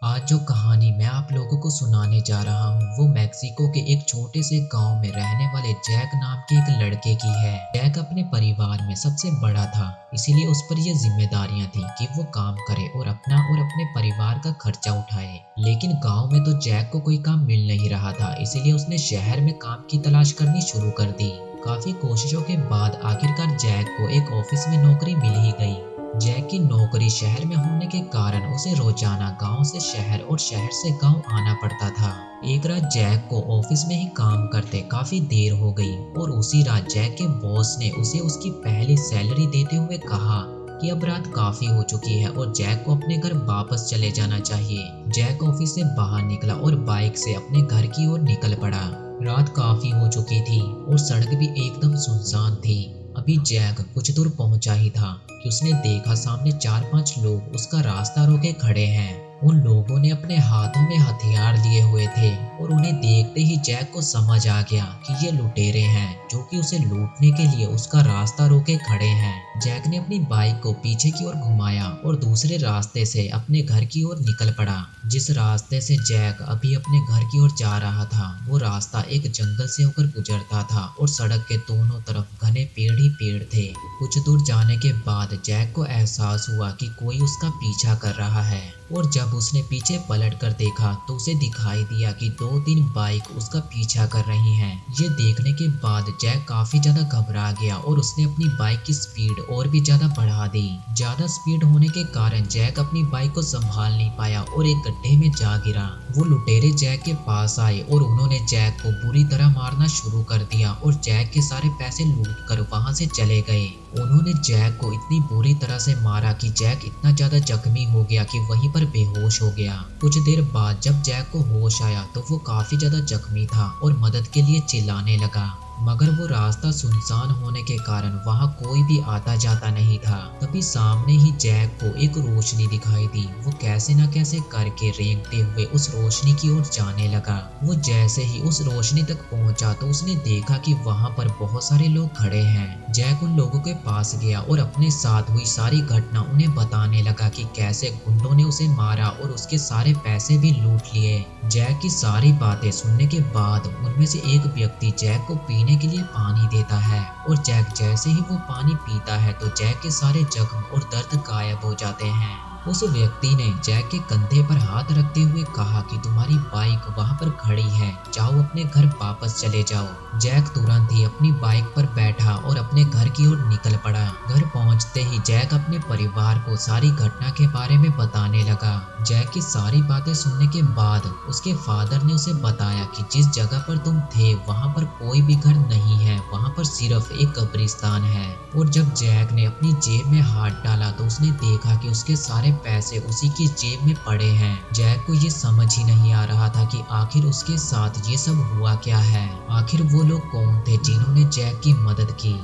आज जो कहानी मैं आप लोगों को सुनाने जा रहा हूँ वो मैक्सिको के एक छोटे से गांव में रहने वाले जैक नाम के एक लड़के की है। जैक अपने परिवार में सबसे बड़ा था, इसीलिए उस पर ये जिम्मेदारियां थी कि वो काम करे और अपना और अपने परिवार का खर्चा उठाए। लेकिन गांव में तो जैक को कोई काम मिल नहीं रहा था, इसीलिए उसने शहर में काम की तलाश करनी शुरू कर दी। काफी कोशिशों के बाद आखिरकार जैक को एक ऑफिस में नौकरी मिल ही गई। जैक की नौकरी शहर में होने के कारण उसे रोजाना गांव से शहर और शहर से गांव आना पड़ता था। एक रात जैक को ऑफिस में ही काम करते काफी देर हो गई और उसी रात जैक के बॉस ने उसे उसकी पहली सैलरी देते हुए कहा कि अब रात काफी हो चुकी है और जैक को अपने घर वापस चले जाना चाहिए। जैक ऑफिस से बाहर निकला और बाइक से अपने घर की ओर निकल पड़ा। रात काफी हो चुकी थी और सड़क भी एकदम सुनसान थी। अभी जैक कुछ दूर पहुंचा ही था कि उसने देखा सामने 4-5 लोग उसका रास्ता रोके खड़े हैं। उन लोगों ने अपने हाथों में हथियार लिए हुए थे और उन्हें देखते ही जैक को समझ आ गया कि ये लुटेरे हैं जो कि उसे लूटने के लिए उसका रास्ता रोके खड़े हैं। जैक ने अपनी बाइक को पीछे की ओर घुमाया और दूसरे रास्ते से अपने घर की ओर निकल पड़ा। जिस रास्ते से जैक अभी अपने घर की ओर जा रहा था वो रास्ता एक जंगल से होकर गुजरता था और सड़क के दोनों तरफ घने पेड़ ही पेड़ थे। कुछ दूर जाने के बाद जैक को एहसास हुआ कि कोई उसका पीछा कर रहा है और जब उसने पीछे पलट कर देखा तो उसे दिखाई दिया कि 2-3 बाइक उसका पीछा कर रही हैं। ये देखने के बाद जैक काफी ज्यादा घबरा गया और उसने अपनी बाइक की स्पीड और भी ज्यादा बढ़ा दी। ज्यादा स्पीड होने के कारण जैक अपनी बाइक को संभाल नहीं पाया और एक गड्ढे में जा गिरा। वो लुटेरे जैक के पास आए और उन्होंने जैक को बुरी तरह मारना शुरू कर दिया और जैक के सारे पैसे लूट कर वहां से चले गए। उन्होंने जैक को इतनी बुरी तरह से मारा कि जैक इतना ज्यादा जख्मी हो गया कि वहीं पर बेहोश हो गया। कुछ देर बाद जब जैक को होश आया तो वो काफी ज्यादा जख्मी था और मदद के लिए चिल्लाने लगा, मगर वो रास्ता सुनसान होने के कारण वहां कोई भी आता जाता नहीं था। तभी सामने ही जैक को एक रोशनी दिखाई दी। वो कैसे न कैसे करके रेंगते हुए उस रोशनी की ओर जाने लगा। वो जैसे ही उस रोशनी तक पहुंचा तो उसने देखा कि वहां पर बहुत सारे लोग खड़े हैं। जैक उन लोगों के पास गया और अपने साथ हुई सारी घटना उन्हें बताने लगा कि कैसे गुंडों ने उसे मारा और उसके सारे पैसे भी लूट लिए। जैक की सारी बातें सुनने के बाद उनमें से एक व्यक्ति जैक को पीने के लिए पानी देता है और जैक जैसे ही वो पानी पीता है तो जैक के सारे जख्म और दर्द गायब हो जाते हैं। उस व्यक्ति ने जैक के कंधे पर हाथ रखते हुए कहा कि तुम्हारी बाइक वहां पर खड़ी है, जाओ अपने घर वापस चले जाओ। जैक तुरंत ही अपनी बाइक पर बैठा और अपने घर की ओर निकल पड़ा। घर पहुंचते ही जैक अपने परिवार को सारी घटना के बारे में बताने लगा। जैक की सारी बातें सुनने के बाद उसके फादर ने उसे बताया कि जिस जगह पर तुम थे वहां पर कोई भी घर नहीं है, वहां पर सिर्फ एक कब्रिस्तान है। और जब जैक ने अपनी जेब में हाथ डाला तो उसने देखा कि उसके सारे पैसे उसी की जेब में पड़े हैं। जैक को ये समझ ही नहीं आ रहा था कि आखिर उसके साथ ये सब हुआ क्या है। आखिर वो लोग कौन थे जिन्होंने जैक की मदद की।